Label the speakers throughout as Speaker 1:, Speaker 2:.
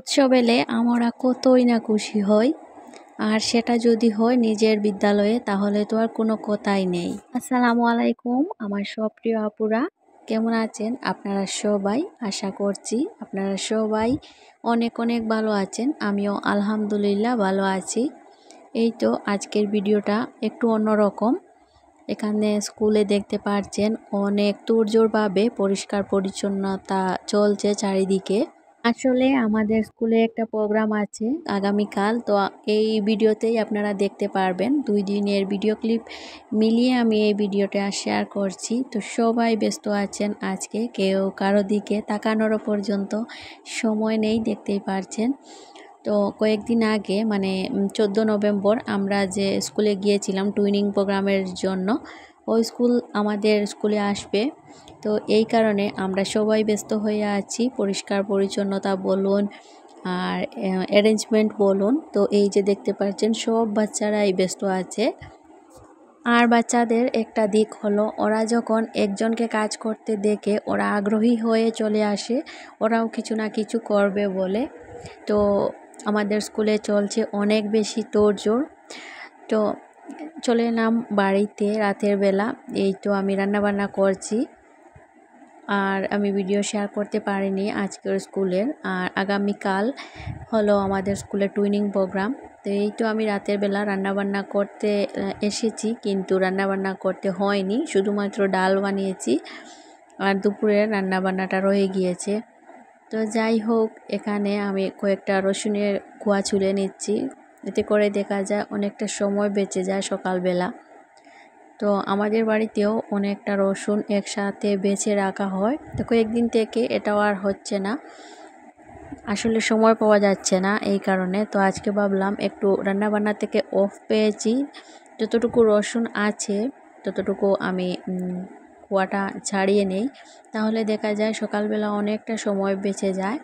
Speaker 1: উৎসব এলে আমরা কতই না খুশি হই। আর সেটা যদি হয় নিজের বিদ্যালয়ে, তাহলে তো আর কোনো কথাই নেই। আসসালামু আলাইকুম আমার সব প্রিয় আপুরা, কেমন আছেন আপনারা সবাই? আশা করছি আপনারা সবাই অনেক অনেক ভালো আছেন। আমিও আলহামদুলিল্লাহ ভালো আছি। এই তো আজকের ভিডিওটা একটু অন্যরকম। এখানে স্কুলে দেখতে পাচ্ছেন অনেক তোড়জোড়ভাবে পরিষ্কার পরিচ্ছন্নতা চলছে চারিদিকে। আসলে আমাদের স্কুলে একটা প্রোগ্রাম আছে আগামীকাল, তো এই ভিডিওতেই আপনারা দেখতে পারবেন। 2 দিনের ভিডিও ক্লিপ মিলিয়ে আমি এই ভিডিওটা শেয়ার করছি। তো সবাই ব্যস্ত আছেন আজকে, কেউ কারো দিকে তাকানোরও পর্যন্ত সময় নেই, দেখতেই পারছেন। তো কয়েকদিন আগে মানে 14 নভেম্বর আমরা যে স্কুলে গিয়েছিলাম টুইনিং প্রোগ্রামের জন্য, ওই স্কুল আমাদের স্কুলে আসবে। তো এই কারণে আমরা সবাই ব্যস্ত হয়ে আছি, পরিষ্কার পরিচ্ছন্নতা বলুন আর অ্যারেঞ্জমেন্ট বলুন। তো এই যে দেখতে পাচ্ছেন সব বাচ্চারাই ব্যস্ত আছে। আর বাচ্চাদের একটা দিক হলো, ওরা যখন একজনকে কাজ করতে দেখে ওরা আগ্রহী হয়ে চলে আসে, ওরাও কিছু না কিছু করবে বলে। তো আমাদের স্কুলে চলছে অনেক বেশি তোড়জোড়। তো চলে এলাম বাড়িতে রাতের বেলা। এই তো আমি রান্নাবান্না করছি, আর আমি ভিডিও শেয়ার করতে পারিনি আজকের স্কুলের। আর আগামীকাল হলো আমাদের স্কুলের টুইনিং প্রোগ্রাম। তো এই তো আমি রাতের বেলা রান্নাবান্না করতে এসেছি, কিন্তু রান্নাবান্না করতে হয়নি, শুধুমাত্র ডাল বানিয়েছি আর দুপুরের রান্নাবান্নাটা রয়ে গিয়েছে। তো যাই হোক, এখানে আমি কয়েকটা রসুনের কোয়া ছুলে নিচ্ছি, এতে করে দেখা যায় অনেকটা সময় বেঁচে যায় সকালবেলা। তো আমাদের বাড়িতেও অনেকটা রসুন একসাথে বেছে রাখা হয়, তো কয়েকদিন থেকে এটাও আর হচ্ছে না, আসলে সময় পাওয়া যাচ্ছে না এই কারণে। তো আজকে ভাবলাম একটু রান্নাবান্না থেকে অফ পেয়েছি, যতটুকু রসুন আছে ততটুকু আমি কোয়াটা ছাড়িয়ে নেই, তাহলে দেখা যায় সকালবেলা অনেকটা সময় বেঁচে যায়।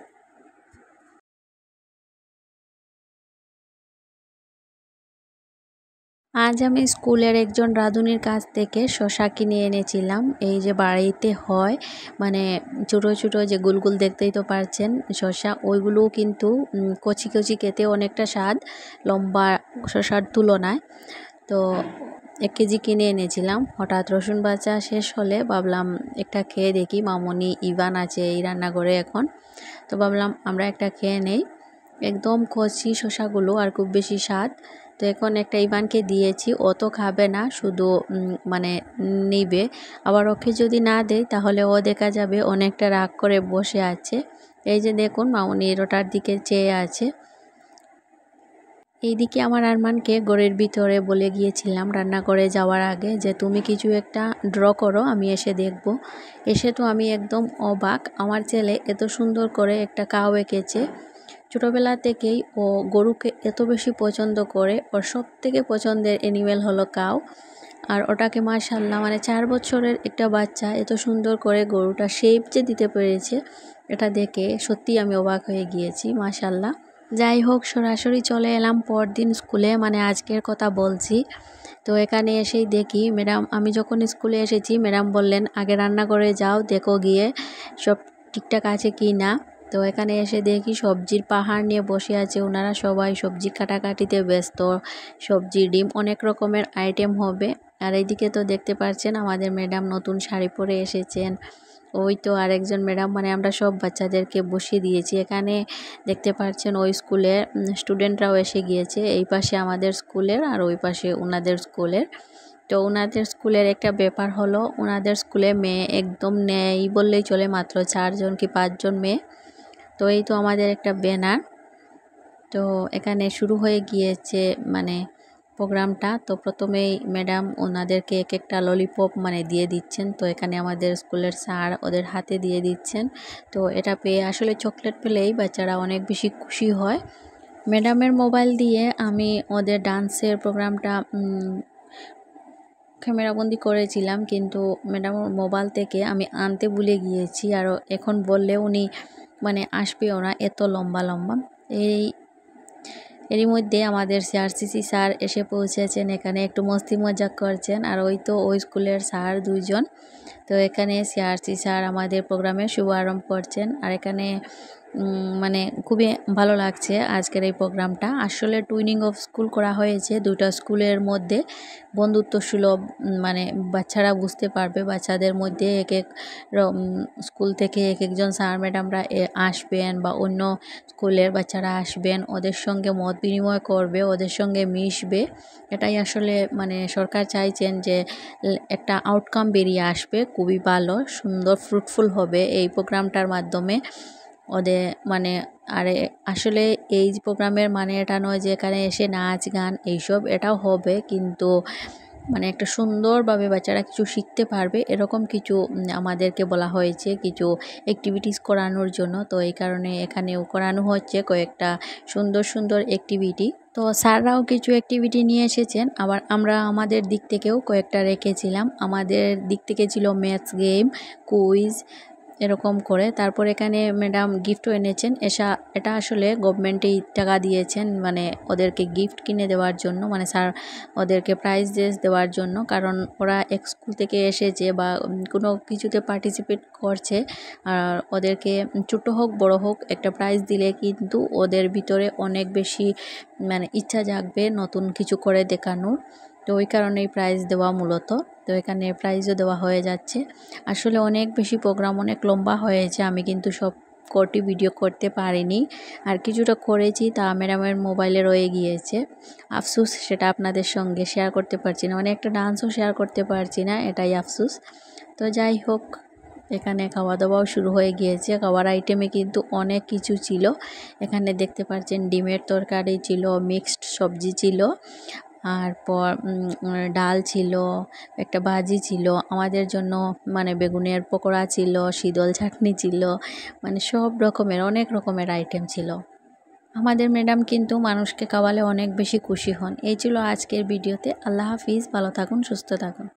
Speaker 1: আজ আমি স্কুলের একজন রাঁধুনির কাছ থেকে শসা কিনে এনেছিলাম। এই যে বাড়িতে হয় মানে ছোটো ছোটো যে গুলগুল, দেখতেই তো পারছেন শসা, ওইগুলোও কিন্তু কচি কচি খেতে অনেকটা স্বাদ লম্বা শসার তুলনায়। তো 1 কেজি কিনে এনেছিলাম। হঠাৎ রসুন বাটা শেষ হলে ভাবলাম একটা খেয়ে দেখি, মামনি ইভান আছে এই রান্নাঘরে এখন, তো ভাবলাম আমরা একটা খেয়ে নেই। একদম কচি শসাগুলো আর খুব বেশি স্বাদ। তো এখন একটা ইভানকে দিয়েছি, ও তো খাবে না, শুধু মানে নিবে। আবার ওকে যদি না দেই তাহলে ও দেখা যাবে অনেকটা রাগ করে বসে আছে। এই যে দেখুন মামনি ওটার দিকে চেয়ে আছে। এইদিকে আমার আরমানকে ঘরের ভিতরে বলে গিয়েছিলাম রান্নাঘরে যাওয়ার আগে যে তুমি কিছু একটা ড্র করো, আমি এসে দেখব। এসে তো আমি একদম অবাক, আমার ছেলে এত সুন্দর করে একটা কাউ এঁকেছে। ছোটোবেলা থেকেই ও গরুকে এত বেশি পছন্দ করে, ওর সব থেকে পছন্দের অ্যানিমেল হলো কাউ। আর ওটাকে মাশাআল্লাহ মানে 4 বছরের একটা বাচ্চা এত সুন্দর করে গরুটা শেপ যে দিতে পেরেছে, এটা দেখে সত্যি আমি অবাক হয়ে গিয়েছি, মাশাআল্লাহ। যাই হোক, সরাসরি চলে এলাম পরদিন স্কুলে, মানে আজকের কথা বলছি। তো এখানে এসেই দেখি ম্যাডাম, আমি যখন স্কুলে এসেছি ম্যাডাম বললেন আগে রান্নাঘরে যাও, দেখো গিয়ে সব ঠিকঠাক আছে কি না। তো এখানে এসে দেখি সবজির পাহাড় নিয়ে বসে আছে ওনারা, সবাই সবজি কাটাকাটিতে ব্যস্ত। সবজি, ডিম, অনেক রকমের আইটেম হবে। আর এইদিকে তো দেখতে পাচ্ছেন আমাদের ম্যাডাম নতুন শাড়ি পরে এসেছেন। ওই তো আরেকজন ম্যাডাম, মানে আমরা সব বাচ্চাদেরকে বসিয়ে দিয়েছি এখানে। দেখতে পাচ্ছেন ওই স্কুলের স্টুডেন্টরাও এসে গিয়েছে, এই পাশে আমাদের স্কুলের আর ওই পাশে ওনাদের স্কুলের। তো ওনাদের স্কুলের একটা ব্যাপার হলো, ওনাদের স্কুলে মেয়ে একদম নেই বললেই চলে, মাত্র 4 জন কি 5 জন মেয়ে। তো এই তো আমাদের একটা ব্যানার। তো এখানে শুরু হয়ে গিয়েছে মানে প্রোগ্রামটা। তো প্রথমেই ম্যাডাম ওনাদেরকে এক একটা ললিপপ মানে দিয়ে দিচ্ছেন। তো এখানে আমাদের স্কুলের স্যার ওদের হাতে দিয়ে দিচ্ছেন। তো এটা পেয়ে আসলে চকলেট পেলেই বাচ্চারা অনেক বেশি খুশি হয়। ম্যাডামের মোবাইল দিয়ে আমি ওদের ডান্সের প্রোগ্রামটা ক্যামেরাবন্দি করেছিলাম, কিন্তু ম্যাডামের মোবাইল থেকে আমি আনতে ভুলে গিয়েছি। আর এখন বললে উনি মানে আসবেও না, এত লম্বা লম্বা। এরই মধ্যে আমাদের সিআরসিসি স্যার এসে পৌঁছেছেন, এখানে একটু মস্তি মজাক করছেন। আর ওই তো ওই স্কুলের স্যার 2 জন। তো এখানে সিআরসি স্যার আমাদের প্রোগ্রামের শুভারম্ভ করছেন। আর এখানে মানে খুবই ভালো লাগছে আজকের এই প্রোগ্রামটা। আসলে টুইনিং অফ স্কুল করা হয়েছে দুটা স্কুলের মধ্যে, বন্ধুত্ব সুলভ, মানে বাচ্চারা বুঝতে পারবে, বাচ্চাদের মধ্যে এক এক স্কুল থেকে এক একজন স্যার ম্যাডামরা আসবেন বা অন্য স্কুলের বাচ্চারা আসবেন, ওদের সঙ্গে মত বিনিময় করবে, ওদের সঙ্গে মিশবে। এটাই আসলে মানে সরকার চাইছেন যে একটা আউটকাম বেরিয়ে আসবে খুবই ভালো, সুন্দর, ফ্রুটফুল হবে এই প্রোগ্রামটার মাধ্যমে ওদের মানে। আর আসলে এই প্রোগ্রামের মানে এটা নয় যে এখানে এসে নাচ গান এইসব, এটাও হবে, কিন্তু মানে একটা সুন্দরভাবে বাচ্চারা কিছু শিখতে পারবে এরকম কিছু আমাদেরকে বলা হয়েছে, কিছু অ্যাক্টিভিটিস করানোর জন্য। তো এই কারণে এখানেও করানো হচ্ছে কয়েকটা সুন্দর সুন্দর অ্যাক্টিভিটি। তো স্যাররাও কিছু অ্যাক্টিভিটি নিয়ে এসেছেন, আবার আমরা আমাদের দিক থেকেও কয়েকটা রেখেছিলাম। আমাদের দিক থেকে ছিল ম্যাথস গেম, কুইজ, এরকম করে। তারপর এখানে ম্যাডাম গিফটও এনেছেন। এটা আসলে গভর্নমেন্টেই টাকা দিয়েছেন, মানে ওদেরকে গিফট কিনে দেওয়ার জন্য, মানে স্যার ওদেরকে প্রাইজ দেওয়ার জন্য, কারণ ওরা এক স্কুল থেকে এসেছে বা কোনো কিছুতে পার্টিসিপেট করছে, আর ওদেরকে ছোটো হোক বড় হোক একটা প্রাইজ দিলে কিন্তু ওদের ভিতরে অনেক বেশি মানে ইচ্ছা জাগবে নতুন কিছু করে দেখানোর। তো ওই কারণেই প্রাইজ দেওয়া মূলত। তো এখানে প্রাইজও দেওয়া হয়ে যাচ্ছে। আসলে অনেক বেশি প্রোগ্রাম, অনেক লম্বা হয়েছে, আমি কিন্তু সব কটি ভিডিও করতে পারিনি, আর কিছুটা করেছি তা ম্যাডামের মোবাইলে রয়ে গিয়েছে, আফসোস সেটা আপনাদের সঙ্গে শেয়ার করতে পারছি না, মানে একটা ডান্সও শেয়ার করতে পারছি না, এটাই আফসোস। তো যাই হোক, এখানে খাওয়া দাওয়াও শুরু হয়ে গিয়েছে। খাওয়ার আইটেমে কিন্তু অনেক কিছু ছিল। এখানে দেখতে পাচ্ছেন ডিমের তরকারি ছিল, মিক্সড সবজি ছিল, আর পর ডাল ছিল, একটা ভাজি ছিল, আমাদের জন্য মানে বেগুনের পকোড়া ছিল, শীতল চাটনি ছিল, মানে সব রকমের অনেক রকমের আইটেম ছিল। আমাদের ম্যাডাম কিন্তু মানুষকে খাওয়ালে অনেক বেশি খুশি হন। এই ছিল আজকের ভিডিওতে। আল্লাহ হাফিজ, ভালো থাকুন, সুস্থ থাকুন।